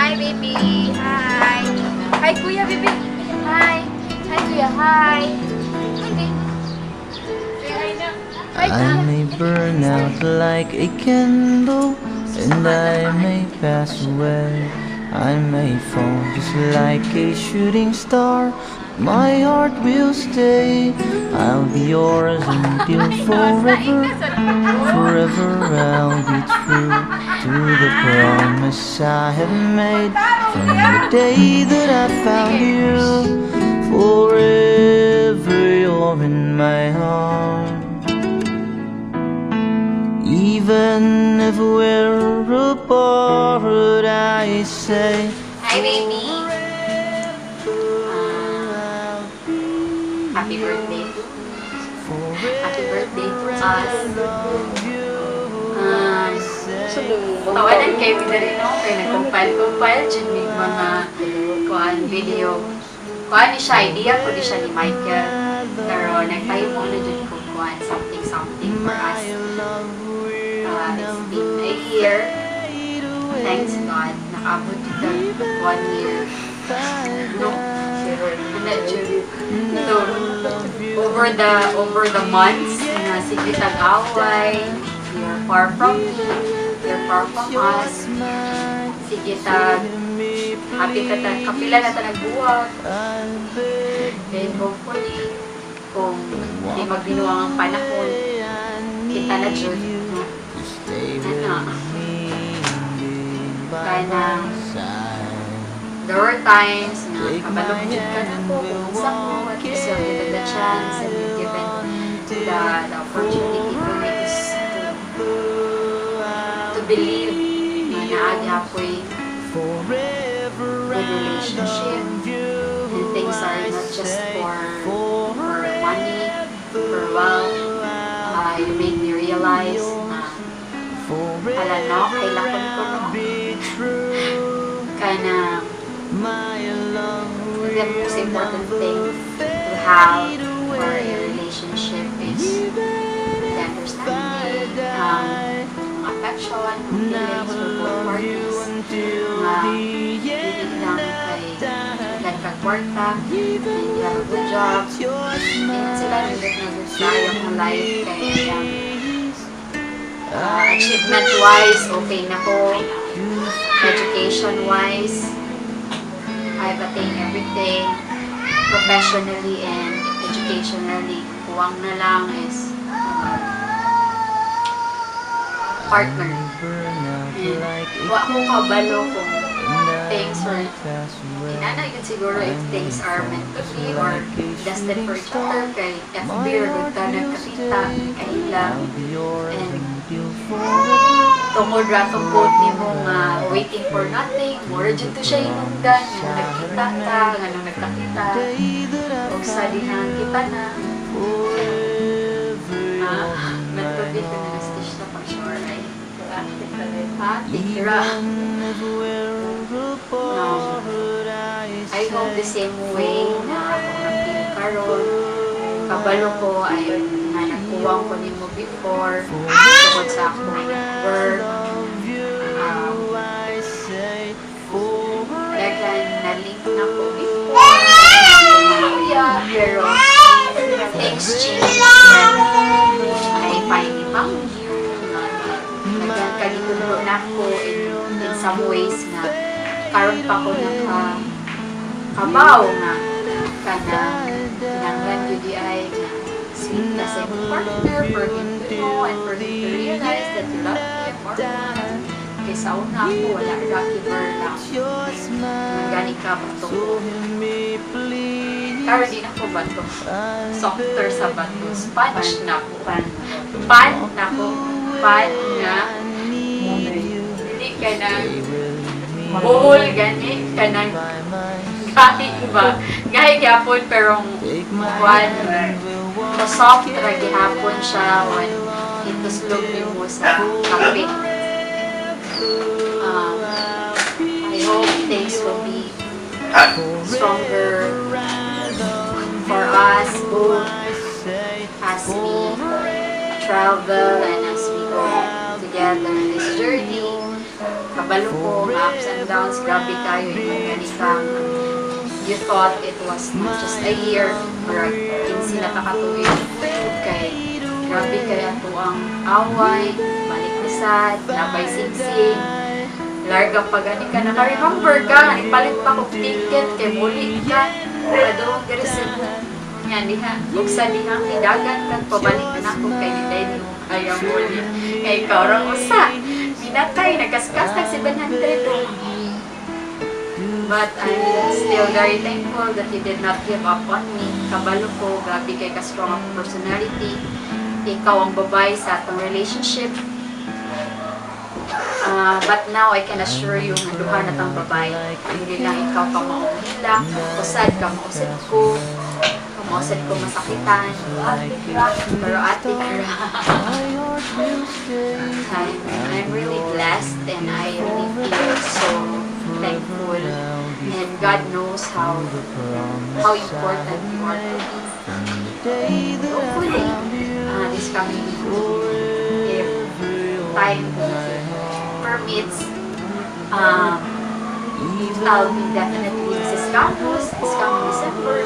Hi, baby. Hi. Hi, Kuya, baby. Hi. Hi, Kuya. Hi. Hi, baby. Say hi na. Hi, I may burn out like a candle, and I may pass away. I may fall just like a shooting star. My heart will stay. I'll be yours until forever. Forever I'll be true to the promise I have made from the day that I found you. Forever you're in my heart. Even if we're apart, I say Hi, baby. Happy birthday. Happy birthday to us. Tawanan kayo rin no? Kaya nagkumpal-kumpal dyan may mga kuhaan video. Kuhaan ni siya, idea ko di siya ni Michael. Pero nagtayo mo na dyan ko kuhaan something for us. It's been a year. Thanks God. Nakaabot dito 1 year. No? Over the months na sige tag-away, you're far from me, you're far from us, sige happy kapila na nagbuwag, and hopefully kung hindi magbinuwang ang panahon, kita na dyan, kana there were times na kabalog ka na po kung sa mo at least you're given the chance and you're given the opportunity to make us to believe na naagi apoy good relationship and things are not just for money, for wealth. You made me realize na pala no, kailangan ko no kana the most important thing to have for a relationship is the understanding, affection, feelings for both parties, hindi lang kay kagkwarta, and you have a good job, and sila nandit na good tayo ng life, kaya achievement-wise, okay na po, education-wise, I've attained everything professionally and educationally. Kuwang na lang is partner. Wa ko kabalo kung things or inana yun siguro if things are meant to be or destined for each other kay FB or good ka nagkakita kaila and tungod ratong quote ni mong waiting for nothing, more dyan to siya inungdan, nga nagkita ka, nga nung nagkakita, o sa dinang kita na, matubit ko na na-stitch na pang sure ay, tira. I hope the same way na kung nag-feel karon, kabalo ko ay nga nagkuwang ko ni mo before, tungkol sa akong work, na-link na po before, pero things change when I finally found you. Nagkanitulo na ako in some ways na karon pa ko kabaw nga kana kinanglan yun di ay nga sweet na sa iyong partner for him to know and for him to realize that you love him more kaysa una ako wala rocky bird lang nangani ka bato pero di na ko bato softer sa bato sponge na ko pan na ko pan nga hindi ka na buhol gani ka na gahi ba gahi gapon pero one soft ra gihapon siya when ituslog mo sa kape. I hope things will be stronger for us both as we travel and as we go together in this journey. kabalo ko, ups and downs, grabe kayo, ganitang you thought it was not just a year, or 15 na kakatuig, kay grabe kaya to ang away, balik ni sad, nabay singsing, larga pa gani ka, naka-remember ka, ipalit pa kong ticket, kay muli ka, doon ka rin sa yan, diha, kung sa diha, hidagan ka, pabalik na ako kay Niday, ayaw muli, kay ikaw rin usa, minatay, nagkaskas na si 700, but I'm still very thankful that you did not give up on me. Kabalo ko, grabe kay ka-strong ang personality. Ikaw ang babae sa atong relationship. But now, I can assure you, duha na tang babae. Hindi lang ikaw ka maumila, usad ka mausad ko, mausad ko masakitan. Pero ate kara. I'm really blessed and I really feel so thankful, and God knows how important you are to me. Hopefully, this coming week, if time permits, I'll be definitely sa campus this coming December.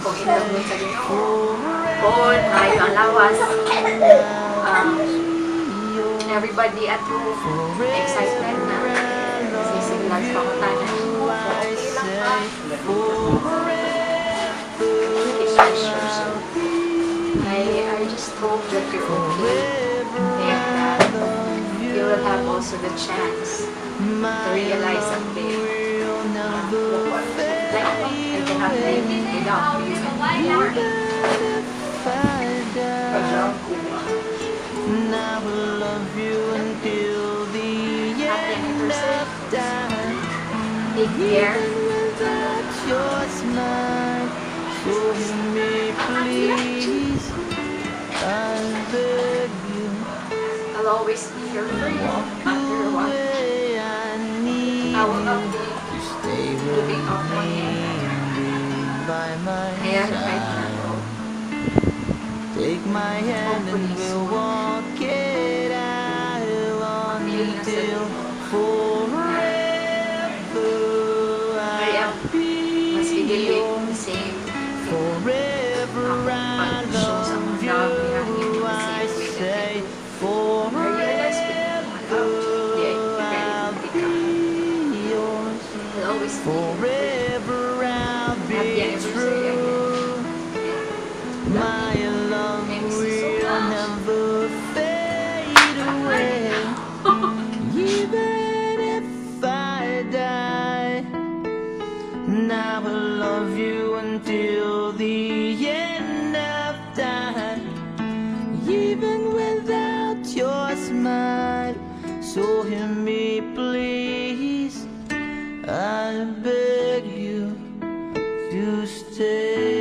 Kung inabot sa Ginoo, on ay ang lawas. Everybody at home, excited na. Sisiglas pa ko tayo. Okay lang pa. I just hope that you're okay. And you will have also the chance to realize someday. Like me, I can have living without you anymore. And I will love you until the end of time. Take care. Without your smile, show me please. I beg you. I'll always be here for you. After a while, I will not be giving up on you. Kaya kahit na ako, take my hand and we'll walk it out until forever. I'll be doing the same. Forever I love you, I say. Forever I'll be yours. I'll always be Forever I'll be true. My love will never fade away. Even if I die, and I will love you until the end of time. Even without your smile, so hear me please. I beg you to stay.